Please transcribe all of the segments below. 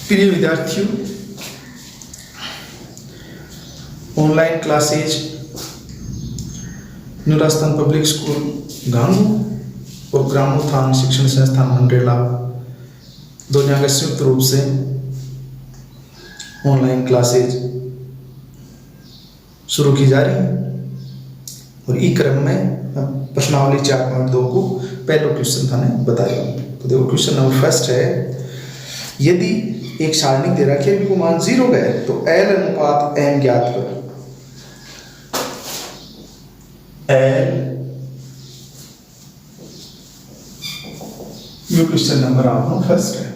प्रिय विद्यार्थियों, online classes new Rajasthan public school Gangu और ग्रामोत्थान शिक्षण संस्थान मंडला दोनों का संयुक्त रूप से ऑनलाइन क्लासेज शुरू की जा रही है। और इस क्रम में प्रश्नावली 4.2 को पहला क्वेश्चन था बताया। तो देखो क्वेश्चन नंबर फर्स्ट है, यदि एक सारणिक दे रखी है को मान 0 है तो L अनुपात M ज्ञात करो। L ये क्वेश्चन नंबर आपको फर्स्ट है।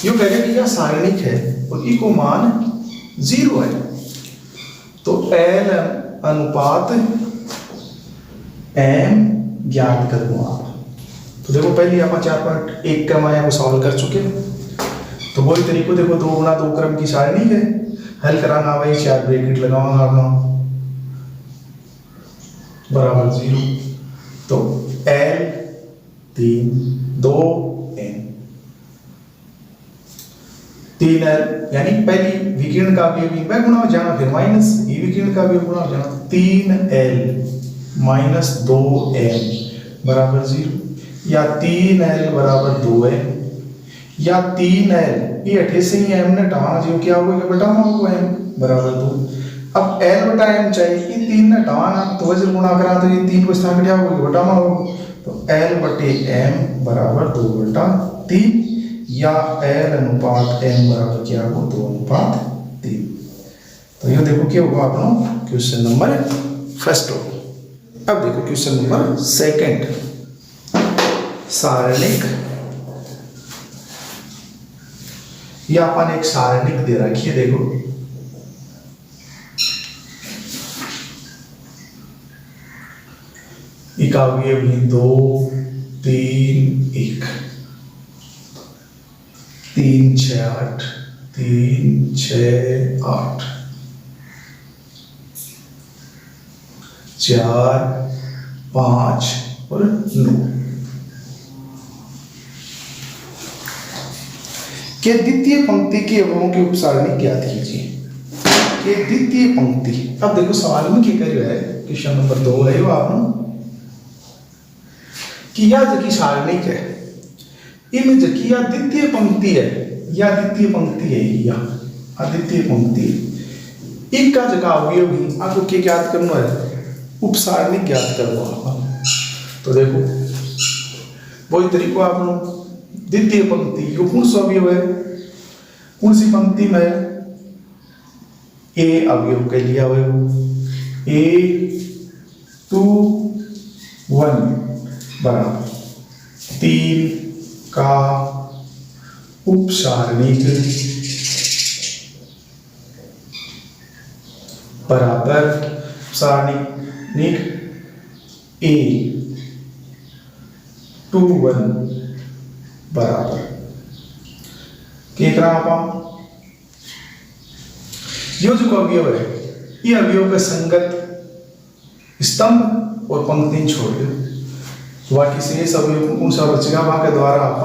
ये कह रहे कि यह सारणिक है और ई को मान 0 है तो L अनुपात M ज्ञात करो आप। तो देखो पहले आप 4.1 क्रम आया वो सॉल्व कर चुके हैं। तो वही तरीको देखो 2 गुना 2 क्रम की सारणी है, हल कराना वही 4 ब्रैकेट लगाऊंगा अपना बराबर 0 तो L 3 2 N 3L यानी पहली विकिरण का अवयवी में गुणा हो जाना, फिर माइनस ई विकिरण का अवयवी गुणा हो जाना 3L माइनस 2M बराबर 0 या 3L बराबर 2M या 3L ये 28 से ही M ने हटाना जो क्या होगा कि बटा होगा M बराबर 2। अब L बटा M चाहिए, ये 3 ने हटाना तो वजन गुणा करा तो ये 3 को स्थान क्या होगा बटा होगा तो L बटे M बराबर 2 बटा 3 या L अनुपात M बराबर क्या होगा 2 अनुपात 3। तो ये देखो क्या होगा अपना क्वेश्चन नंबर फर्स्ट होगा। अब देखो क्वेश्चन नंबर सेकंड, सारणिक ये अपन एक सारणिक दे रखी है। देखो एक अवयव 2 3 1 3 6 8 3 6 8 4 5 और 9 के द्वितीय पंक्ति के अवयवों की उपसारणी ज्ञात कीजिए। के द्वितीय पंक्ति, अब देखो सवाल में क्या करियो है, क्वेश्चन नंबर 2 है वो आपने कि यह जो की सारणिक है इनमें जो की यह द्वितीय पंक्ति है या द्वितीय पंक्ति है या अद्वितीय पंक्ति इनका जगह अवयव ही आपको क्या ज्ञात करना है, उपसारणी ज्ञात करना है। तो देखो वही तरीको आप द्वितीय पंक्ति यो कौन सा अवयव है, कौन सी पंक्ति में ए अवयव के लिए अवयव A 2 1 बराबर 3 का उपसारणिक बराबर सारणिक A 2 1 बराबर यो जो अवयव है ये अवयव का संगत स्तंभ और पंक्ति छोड़ दो, बाकी शेष अवयव कौन सा बचेगा वहां के द्वारा आप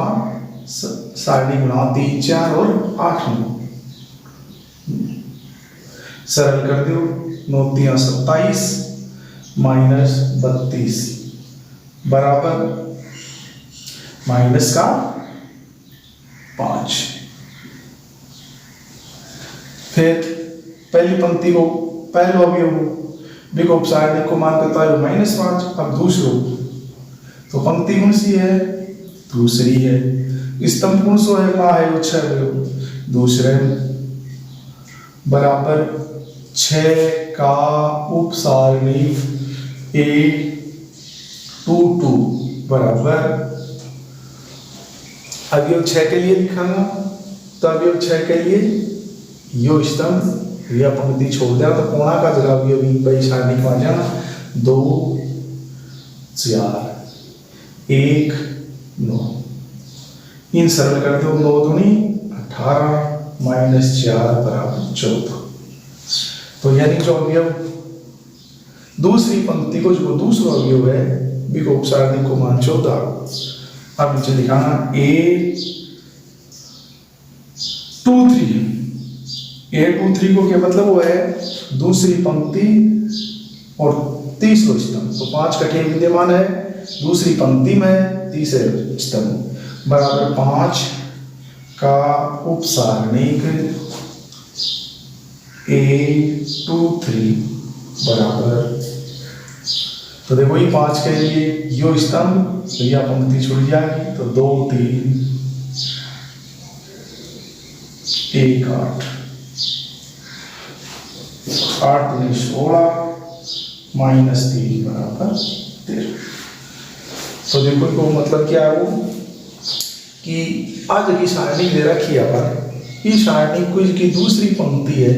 सारणी गुणा 3 4 और 8 9 सरल कर दो 9 3 27 माइनस 32 बराबर माइनस का 5। फिर पहली पंक्ति को पहला अवयव बिको उपसारणिक को मान करता है -5। अब दूसरो तो पंक्ति कौन सी है, दूसरी है, स्तंभ कौन सा है वहां है वो 6 अवयव दूसरे बराबर 6 का उपसारणिक A 2 2 बराबर अवयव 6 के लिए लिखाऊंगा तो अवयव 6 के लिए यो स्तंभ या पंक्ति छोड़ दिया तो कोणा का जगह अवयव भाई सारणी आ जाना 2 4 1 9 इन सरल कर दो 9 दूनी 18 माइनस 4 बराबर 14। तो यानी जो अवयव दूसरी पंक्ति को जो दूसरा अवयव है बिको उपसारणी को मान 14। अब नीचे दिखाना A 2 3 ये 2 3 को क्या मतलब वो है दूसरी पंक्ति और तीसरा स्तंभ। तो 5 कठे विद्यमान है दूसरी पंक्ति में तीसरे स्तंभ बराबर 5 का उपसारणिक 8 2 3 बराबर। तो देखो ये 5 के लिए यो स्तंभ तो यह पंक्ति छुड़ जाएगी तो 2 3 1 8 8 दूनी 16 माइनस 3 बराबर 13। तो देखो को मतलब क्या है वो कि आज की सारणी दे रखी है पर ये सारणी कुछ की दूसरी पंक्ति है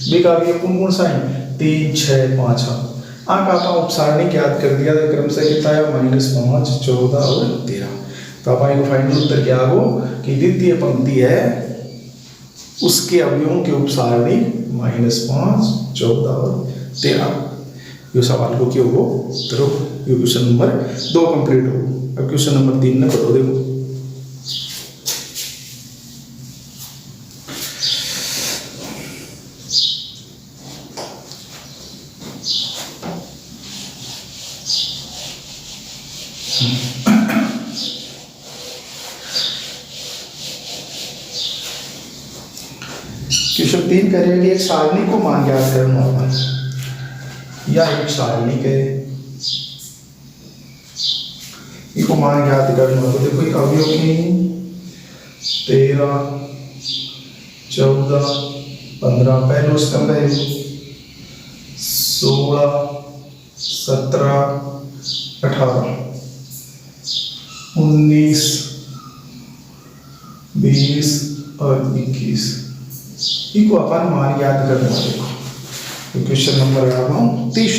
बेका भी कौन कौन सा है 3 6 5 आका आप उपसारणी याद कर दिया तो क्रम से कितना है -5 14 और 13। तो आप को फाइनल उत्तर क्या हो कि द्वितीय पंक्ति है उसके अवयवों के उपसारणी -5 14 और 13। ये सवाल को क्यों हो तो ये क्वेश्चन नंबर 2 कंप्लीट हो। अब क्वेश्चन नंबर 3 ने पढ़ो देखो। क्वेश्चन 3 कह रहे हैं कि एक सारणी को मान ज्ञात करना होगा या एक सारणी के इसको मान ज्ञात करना होगा। देखो अवयव की 13 14 15 पहलो स्तंभ है 16 17 18 19 20 और 21 इनको अपन मान याद करना देखो। तो क्वेश्चन नंबर आ रहा हूँ 30।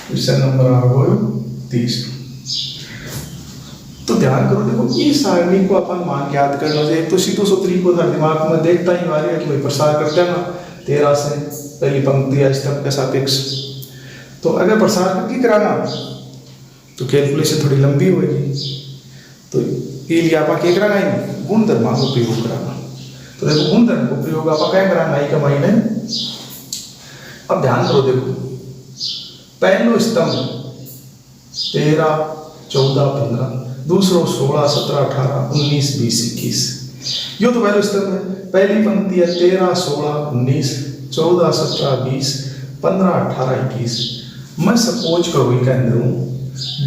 क्वेश्चन नंबर आ रहा है 30। तो ध्यान करो देखो ये सारणी को अपन मान याद करना चाहिए। तो सीधो सूत्री को दिमाग में देखता ही आ रहा है कि भाई प्रसार करते हैं ना 13 से पहली पंक्ति या स्तंभ के सापेक्ष। तो अगर प्रसार करके कराना तो कैलकुलेशन थोड़ी लंबी होगी। तो ये लिए आप क्या कराना है गुणधर्म को प्रयोग कराना। तो देखो गुणधर्म को प्रयोग आप क्या कराना है कमाई में। अब ध्यान करो देखो पहलो स्तंभ 13 14 15 दूसरो 16 17 18 19 20 21 यो तो पहलो स्तंभ है। पहली पंक्ति है 13 16 19 14 17 20 15 18 21। मैं सपोज करो ये कह दूं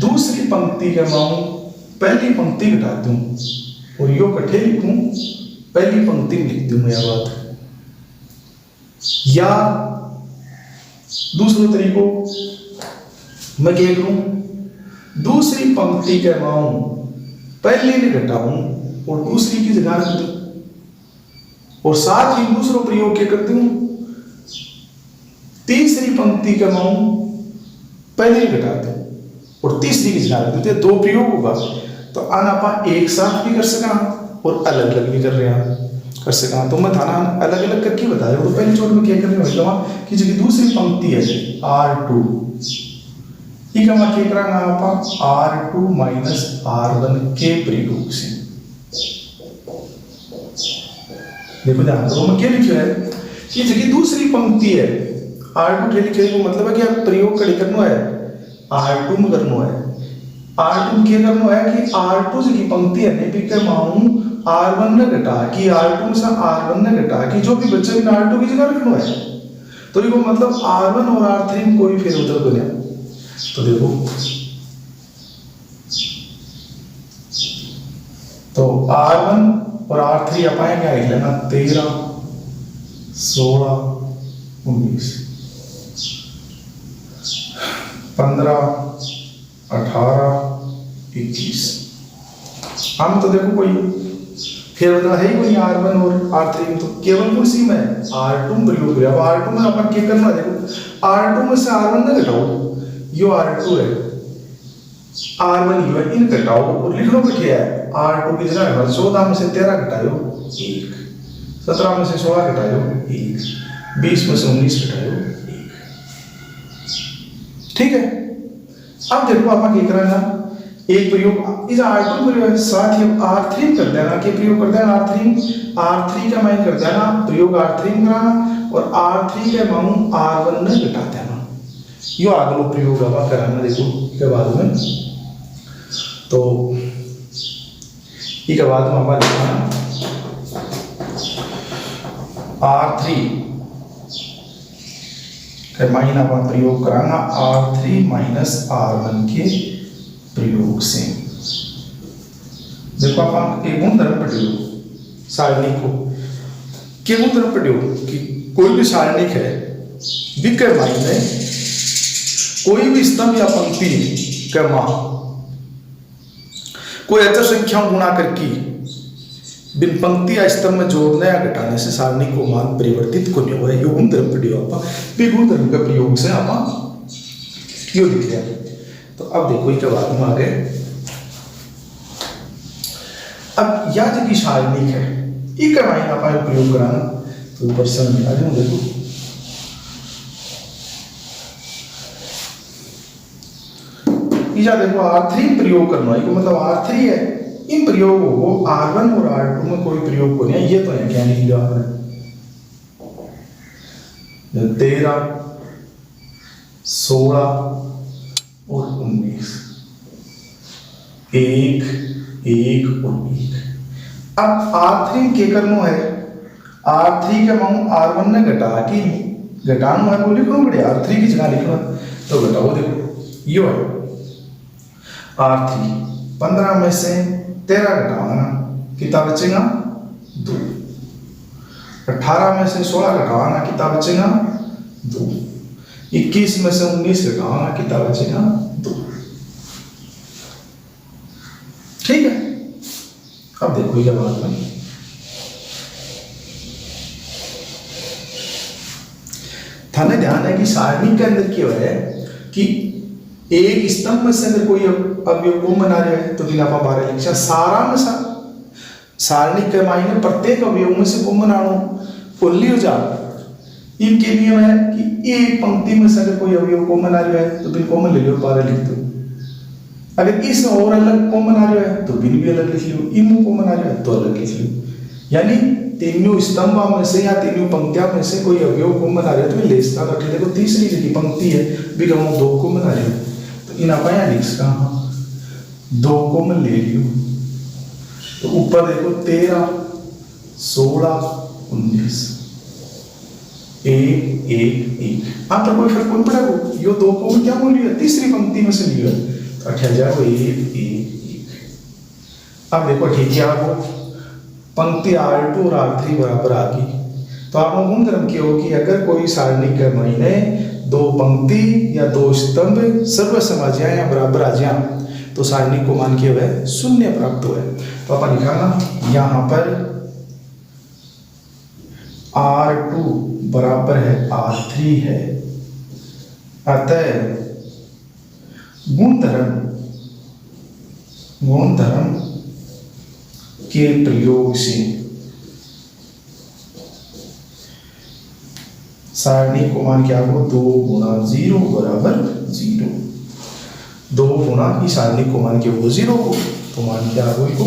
दूसरी पंक्ति का मान पहली पंक्ति घटा दूं और यो कठे लिखूं पहली पंक्ति में लिख दूं यह बात। या दूसरे तरीको मैं क्या करूं दूसरी पंक्ति के मान पहले ने घटाऊं और दूसरी की जगह रख दूं और साथ ही दूसरा प्रयोग क्या करती हूं तीसरी पंक्ति का मान पहले ही घटा दूं और तीसरी की जगह रख दूं। 2 प्रयोग होगा। तो आना आप एक साथ भी कर सका और अलग अलग भी कर रहे हैं कर सका। तो मैं थाना अलग अलग करके बता रहा हूँ। तो पहले चोट में क्या करने वाला कि जो दूसरी पंक्ति है R2 ठीक है मैं क्या करांगा आप R2 माइनस R1 के प्रयोग से। देखो ध्यान करो मैं क्या लिखा है कि जो दूसरी पंक्ति है R2 लिखे को मतलब है कि आप प्रयोग कड़ी करना है R2 में करना है। R2 क्या करना है कि R2 की पंक्ति है नहीं बिके माऊं R1 ने घटा कि R2 से R1 ने घटा कि जो भी बच्चे ने R2 की जगह रखना है। तो ये मतलब R1 और R3 में कोई फेर बदल बने। तो देखो तो R1 और R3 अपाएंगे क्या लिख लेना 13 16 19 15 18 21। हम तो देखो कोई फिर बता है कोई R1 और R3 में तो केवल कुर्सी में R2 प्रयोग किया। अब R2 में अपन क्या करना देखो R2 में से R1 ना घटाओ यो R2 है R1 यो इन घटाओ और लिखना क्या है R2 की जगह 14 में से 13 घटाओ 1 17 में से 16 घटाओ 1 20 में से 19 घटाओ 1। ठीक है। अब देखो आप क्या करना एक प्रयोग इस R2 प्रयोग साथ ही R3 कर देना, के प्रयोग कर देना R3 का माइन कर देना प्रयोग R3 में कराना और R3 के मानू R1 में घटा देना। यो अगलो प्रयोग हवा कराना देखो के बाद में, तो इसके बाद में हमारा लिखना R3 के माइन अपन प्रयोग कराना R3 माइनस R1 के प्रयोग से। देखो आप एक गुणधर्म पढ़ियो सारणिक को, के गुणधर्म पढ़ियो कि कोई भी सारणिक है विक्रय मायने कोई भी स्तंभ या पंक्ति के मान कोई अचर संख्या गुणा करके बिन पंक्ति या स्तंभ में जोड़ने या घटाने से सारणिक को मान परिवर्तित को नहीं हुआ। यो गुणधर्म पढ़ियो आप, गुणधर्म के प्रयोग से आप यो लिख लिया। तो अब देखो इसके बाद में आगे, अब यह जो सारणिक है इसका मायने आप प्रयोग कराना, तो ऊपर से में आगे देखो इजा देखो R3 प्रयोग करना है, मतलब R3 है, इन प्रयोगों को R1 और R2 में कोई प्रयोग को नहीं है। ये तो है क्या नहीं लिया आपने 13, 16 और 19, 1, 1 और 1। अब R3 के करनो है, R3 के मानो R1 ने घटा की घटानो है, वो लिखना पड़े R3 की जगह लिखना, तो घटाओ देखो यो है R3 15 में से 13 घटाना कितना बचेगा 2, 18 में से 16 घटाना कितना बचेगा 2, 21 में से 19 घटाना कितना बचेगा 2। ठीक है, अब देखो ये बात में थाने ध्यान है कि सारणी के अंदर क्या है कि एक स्तंभ में से अगर कोई अवयव कॉमन आ रहा है तो बिना आप 12 लिख सारा में सारणी के मायने प्रत्येक अवयव में से कॉमन आनो को लियो जा। इनके नियम है कि एक पंक्ति में से अगर कोई अवयव कॉमन आ रहा है तो बिन कॉमन ले लो 12 लिख दो, अगर इसमें और अलग कॉमन आ रहा है तो बिन भी अलग लिख लो, इनमें कॉमन आ रहा है तो अलग लिख लो। यानी तीनों स्तंभ में से या तीनों पंक्तियां में से कोई अवयव कॉमन आ रहा है तो लेसता रख ले। देखो तीसरी लिखी पंक्ति है बिगम 2 कॉमन आ रहे हैं तो इन आप यहाँ लिख सका 2 कॉमन ले लियो, तो ऊपर देखो 13, 16, 19, 1, 1, 1। आप तो कोई फर्क नहीं पड़ेगा, यो 2 कॉमन क्या बोल लिया तीसरी पंक्ति में से लियो तो 1 1, 1, 1। अब देखो ठीक है, आपको पंक्ति R2 और R3 बराबर आ गई, तो आप गुणधर्म की हो कि अगर कोई सारणी के मायने 2 पंक्ति या 2 स्तंभ सर्व सम जाए या बराबर आ जाए तो सारणी को मान के हुए 0 प्राप्त हुए। तो अपन लिखा ना यहाँ पर R2 बराबर है R3 है, अतः गुणधर्म के प्रयोग से सारणी को मान क्या हो 2 गुणा 0 बराबर 0, 2 गुणा की सारणी को मान के वो 0 हो तो मान क्या हो 0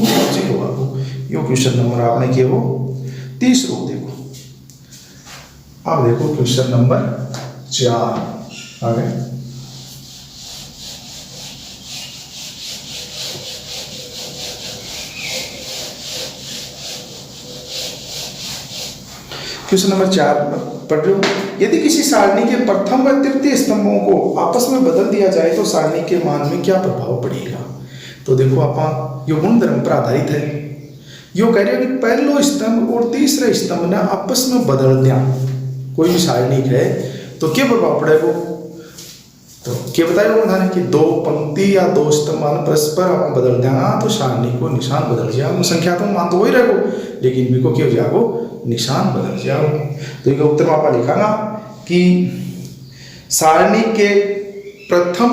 हो। यो क्वेश्चन नंबर आपने के वो 30 रो देखो। अब देखो क्वेश्चन नंबर 4 आ गए। क्वेश्चन नंबर 4 पढ़ रहे हो, यदि किसी सारणी के प्रथम व तृतीय स्तंभों को आपस में बदल दिया जाए तो सारणी के मान में क्या प्रभाव पड़ेगा। तो देखो आप यो गुणधर्म पर आधारित है, यो कह रहे हैं कि पहलो स्तंभ और तीसरे स्तंभ ने आपस में बदल दिया, कोई भी सारणी है तो क्या प्रभाव पड़ेगा। तो क्या बताया उन्होंने कि 2 पंक्ति या 2 स्तंभ परस्पर आप बदल देना तो सारणी को निशान बदल जाएगा, संख्यात्मक मान तो वही रहेगा लेकिन भी को क्या हो जाएगा निशान बदल जाओ। तो इसका उत्तर में आप लिखा ना कि सारणी के प्रथम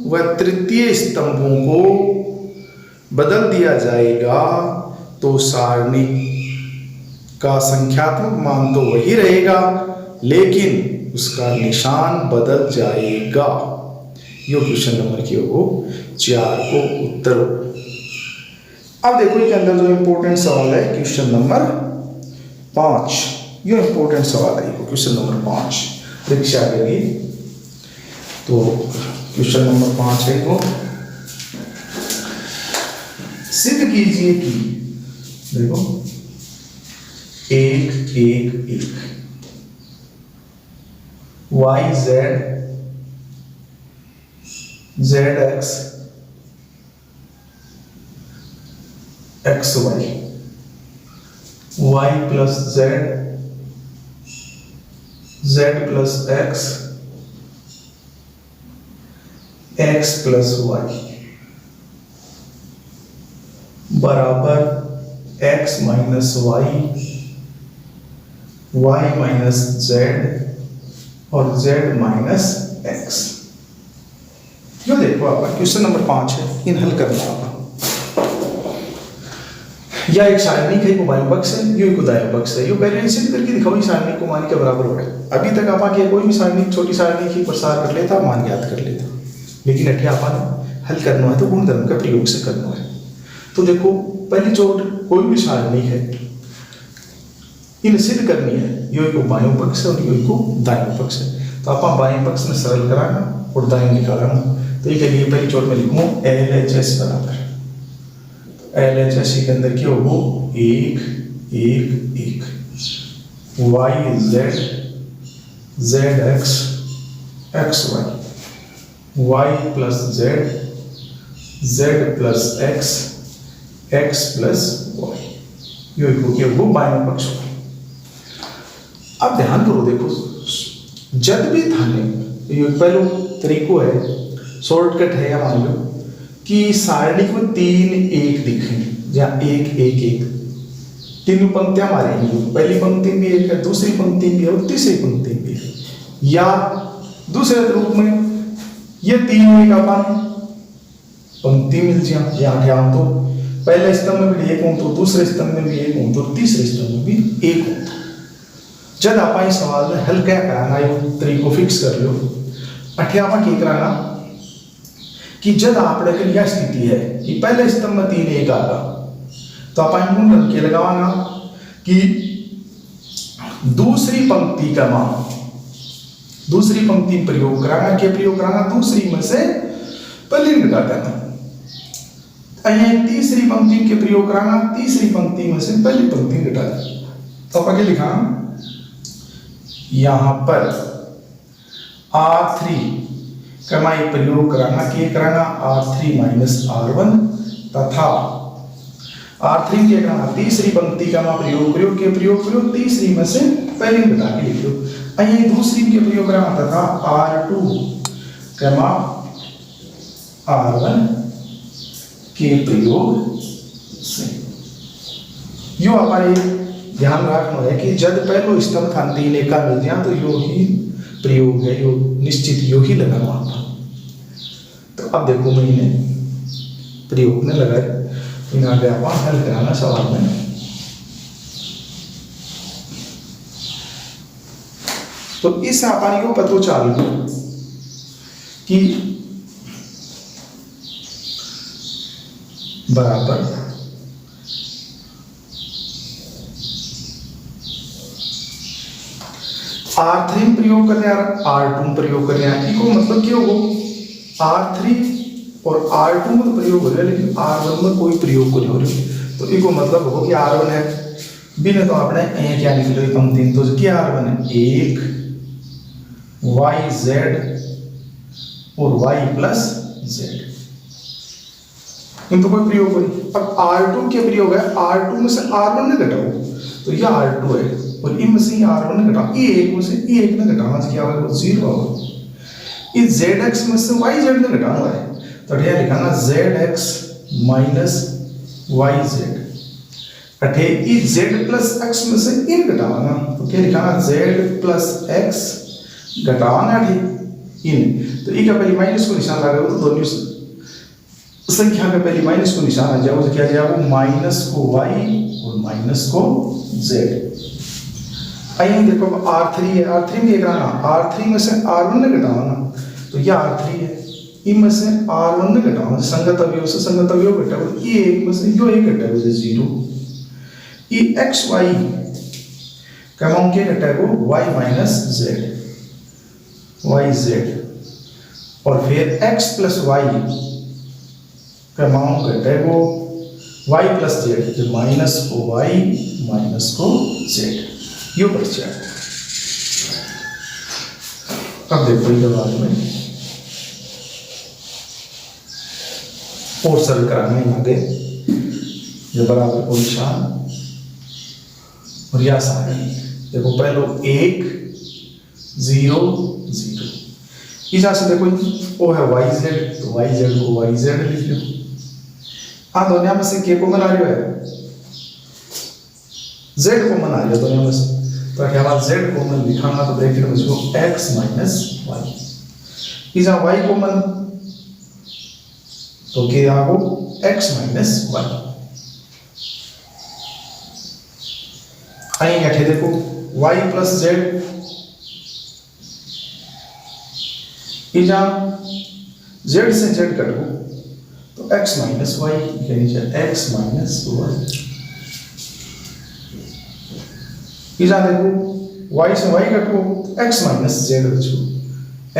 व तृतीय स्तंभों को बदल दिया जाएगा तो सारणी का संख्यात्मक मान तो वही रहेगा लेकिन उसका निशान बदल जाएगा। यो क्वेश्चन नंबर की हो 4 को उत्तर। अब देखो इसके अंदर जो इंपॉर्टेंट सवाल है क्वेश्चन नंबर 5, यो इंपॉर्टेंट सवाल है क्वेश्चन नंबर 5 परीक्षा आएगी। तो क्वेश्चन नंबर 5 है वो सिद्ध कीजिए कि देखो 1 1 1 y z zx xy y plus z z plus x x plus y बराबर x minus y y minus z और z माइनस x। यो देखो आपका क्वेश्चन नंबर 5 है, इन हल करना होगा। या एक सारणिक है, बाएं पक्ष है, यो एक दाएं पक्ष है। यो पहले सिद्ध करके दिखाओ सारणिक को मान के बराबर हो गया। अभी तक आप कोई भी सारणिक छोटी सारणिक ही प्रसार कर लेता, मान याद कर लेता, लेकिन अठे आप हल करना है तो गुणधर्म का प्रयोग से करना है। तो देखो पहली चोट कोई भी सारणिक है, इन सिद्ध करनी है। यो एक बाएं पक्ष है और यो एक दाएं पक्ष है। तो आप बाएं पक्ष में सरल कराना और दाएं निकालना। तो ये लिए पहली चोट में लिखूं LHS बराबर LHS के अंदर क्या होगा 1 1 1 y z zx xy y plus z z plus x x plus y, यो क्या होगा बाएं पक्ष। अब ध्यान करो, देखो जब भी थाने ये पहलो तरीको है, शॉर्टकट है, या मान लो कि सारणिक में 3 1 दिखे, जहाँ 1 1 1 तीनों पंक्तियां मारेंगी, पहली पंक्ति भी एक है, दूसरी पंक्ति भी है और तीसरी पंक्ति भी है। या दूसरे रूप में ये 3 एक अपन पंक्ति मिल जाए, यहाँ क्या तो पहले स्तंभ में भी 1 हो, तो दूसरे स्तंभ में भी 1 हो, तो तीसरे स्तंभ में भी 1 हो। जब आप इस सवाल में हल क्या कराना है, तरीको फिक्स कर लो। अठ्यावा क्या कराना कि जब आप यह स्थिति है कि पहले स्तंभ में 3 1 आगा, तो आप गुणधर्म के लगाना कि दूसरी पंक्ति का मान, दूसरी पंक्ति प्रयोग कराना, क्या प्रयोग कराना, दूसरी में से पहली घटा देना। तीसरी पंक्ति के प्रयोग कराना, तीसरी पंक्ति में से पहली पंक्ति घटा देना। तो आप क्या लिखा यहां पर R3 का प्रयोग कराना, क्या कराना R3 माइनस R1 तथा R3 के कराना तीसरी पंक्ति का प्रयोग प्रयोग के प्रयोग तीसरी में से पहली घटा के लिख लो। अहीं दूसरी के प्रयोग कराना तथा R2 का R1 के प्रयोग से। यो हमारे ध्यान रखना है कि जब पहलो स्तंभ था 3 1 का मिल जाए तो यो ही प्रयोग है, यो निश्चित यो ही लगाना होगा। तो अब देखो मैंने प्रयोग में लगाया, इन आगे आप हल कराना सवाल में। तो इस आपानी को पतो चालू कि बराबर R3 प्रयोग करने R2 प्रयोग करने इको मतलब क्या होगा R3 और R2 में तो प्रयोग हो रहा है, लेकिन R1 में कोई प्रयोग नहीं हो रहा। तो इको मतलब हो कि R1 है बिना, तो आपने यहाँ क्या निकलो पंक्ति, तो क्या R1 है 1 y z और y प्लस z, इन तो कोई प्रयोग नहीं। अब R2 क्या प्रयोग है, R2 में से R1 ने घटाओ, तो यह R2 है और इनमें से R1 ने घटाओ, E1 में से E1 ने घटाना क्या होगा, 0 होगा। इस ZX में से YZ ने घटाना है, तो यह लिखाना ZX माइनस YZ। अठे इस Z प्लस X में से इन घटाना, तो क्या लिखाना Z प्लस X घटाना अठे इन। तो ई का पहले माइनस को निशान लगा तो दोनों संख्या का पहले माइनस को निशान आ जाओ, तो क्या जाएगा माइनस को y और माइनस को z। आइए देखो R3 है, R3 में एक रहना, R3 में से R1 ने घटाना, तो यह R3 है इनमें से R1 ने घटाओ संगत अवयव से संगत अवयव घटाओ ये एक में से यो एक घटाओ जे 0 ये xy का मान क्या घटाओ y माइनस z yz और फिर x प्लस y का मान घटाओ y प्लस z जो माइनस को y माइनस को z यो बच्चा। अब देखो ये बाद में और सरल कराने आगे जो बराबर को निशान और यह आसान है। देखो पहले 1 0 0 इस से देखो वो है yz तो yz को yz लिख लो। हाँ दोनों में से के को बना रहे है z को बना रहे दोनों में से तो क्या बात z को मैं लिखाऊंगा तो ब्रैकेट में इसको x माइनस y इस y को मैं तो क्या आगो x माइनस y आई ऐठे देखो y प्लस z इजा z से z कटो तो x माइनस y यानी x माइनस y इजा देखो y से y कटो x माइनस z बचो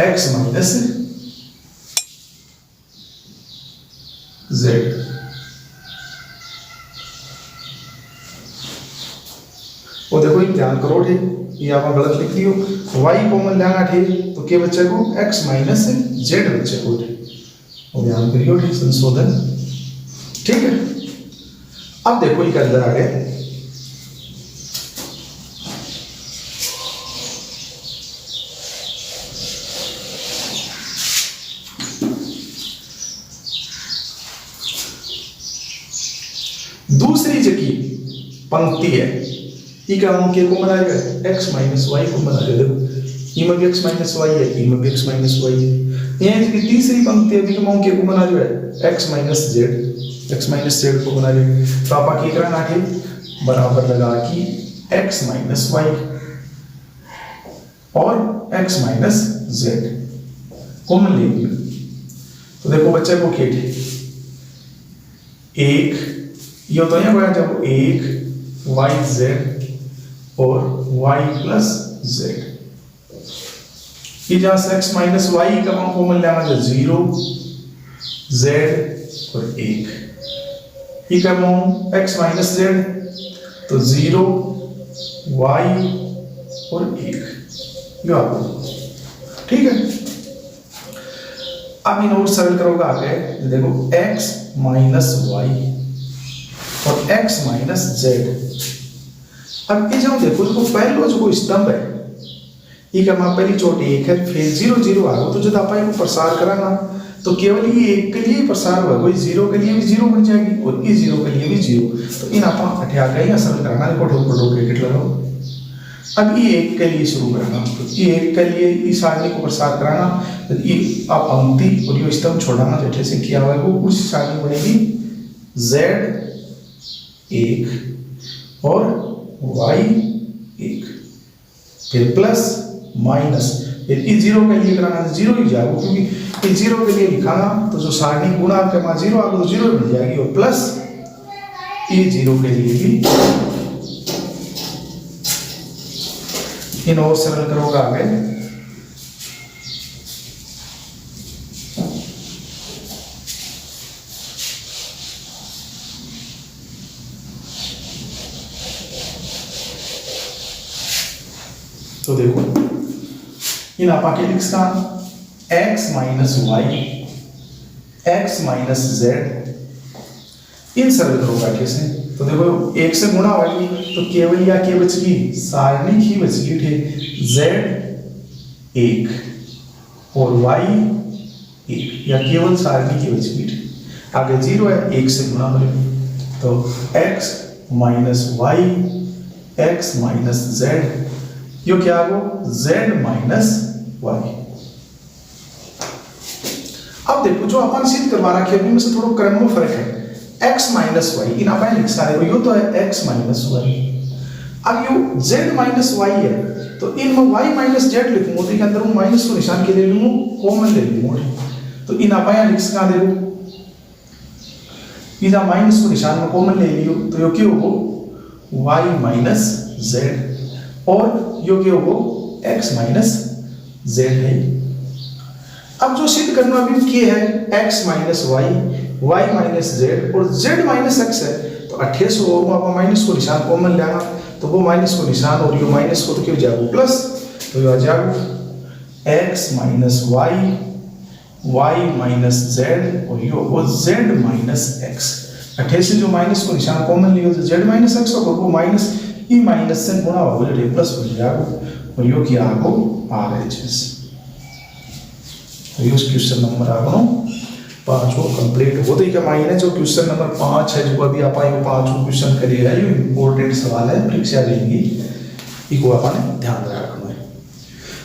x माइनस z और देखो ये ध्यान करो थे ये आप गलत लिख दियो y कॉमन लेना थे तो क्या बच्चे को x माइनस z बच्चे को थे और ध्यान करियो थे संशोधन ठीक है। अब देखो ये अंदर आ गए दूसरी जगह पंक्ति है क्या हम के को बना रहे x माइनस y को बना रहे देखो में भी x माइनस y है में भी x माइनस y है यहाँ की तीसरी पंक्ति है कि हम के को बना रहे हैं x माइनस z को बना रहे तो आप क्या करना है बराबर लगा कि x माइनस y और x माइनस z कॉमन ले लिया तो देखो बच्चे को क्या है एक ये तो यहाँ जब एक yz और y प्लस z ये जहां से x माइनस y का मान कॉमन लेना जो 0 z और 1 ये का मान x माइनस z तो 0 y और 1 ये आपको ठीक है। अब इन और सरल करोगे आगे देखो x माइनस y और x माइनस z अब ये जाओ देखो जो पहला जो स्तंभ है ये का मान पहली चोट 1 है फिर 0 0 आ गया तो जब आप को प्रसार कराना तो केवल ये 1 के लिए प्रसार होगा कोई 0 के लिए भी 0 बन जाएगी और ये 0 के लिए भी 0 तो इन आप हटा के ही सरल कराना है कोठो कोठो ब्रैकेट लगाओ। अब ये 1 के लिए शुरू करना तो ये 1 के लिए इस सारणी को प्रसार कराना तो ये आप पंक्ति और ये स्तंभ छोड़ना जैसे से किया हुआ है वो उस सारणी बनेगी z 1 और y 1 फिर प्लस माइनस फिर ये 0 के लिए कराना 0 ही जाएगा क्योंकि ये 0 के लिए लिखाना तो जो सारणी गुणा के मान 0 आगे तो 0 बन जाएगी और प्लस ये 0 के लिए भी इन और सरल करोगे आगे तो देखो इन आप आके लिखना x minus y x minus z इन सरल करोगे कैसे तो देखो 1 से गुणा होगी तो केवल या के बचगी सारणी ही बचगी थे z 1 और y 1 या केवल सारणी की बचगी थे आगे 0 है 1 से गुणा हो तो x minus y x minus z यो क्या हो z माइनस y। अब देखो जो अपन सिद्ध करवा रखे हैं में से थोड़ा क्रम में फर्क है x माइनस y इन आप लिख सारे यो तो है x माइनस y अब यो z माइनस y है तो इन में y माइनस z लिखूंगा तो के अंदर मैं माइनस को निशान के ले लूंगा कॉमन ले लूंगा तो इन आप यहाँ लिख सका देखो इधर माइनस को निशान में कॉमन ले लियो तो यो क्या हो y माइनस जेड और यो क्या हो x माइनस जेड है। अब जो सिद्ध करना अभी क्या है x minus y y minus z और z माइनस x है तो 28 और आप माइनस को निशान कॉमन लेना तो वो माइनस को निशान और यो माइनस को तो क्या हो जाएगा प्लस तो यो आ जाएगा x minus y y minus z और यो वो z माइनस x। 28 से जो माइनस को निशान कॉमन लियो तो z माइनस x और वो माइनस ई माइनस से गुणा हो जाए प्लस हो जाएगा और यो क्या आगो RHS। तो यो क्वेश्चन नंबर आपनो 5 को कंप्लीट हो तो क्या मायने जो क्वेश्चन नंबर 5 है जो अभी आप आएंगे 5 क्वेश्चन करिएगा ये इंपॉर्टेंट सवाल है परीक्षा लेंगी इको आपने ध्यान रखना है।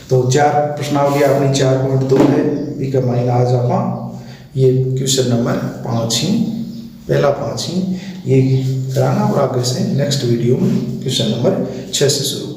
तो 4 प्रश्नावली अपनी 4.2 है इका मायने आज आप ये क्वेश्चन नंबर 5 ही पहला 5 ही ये कराना और आगे से नेक्स्ट वीडियो में क्वेश्चन नंबर 6 से शुरू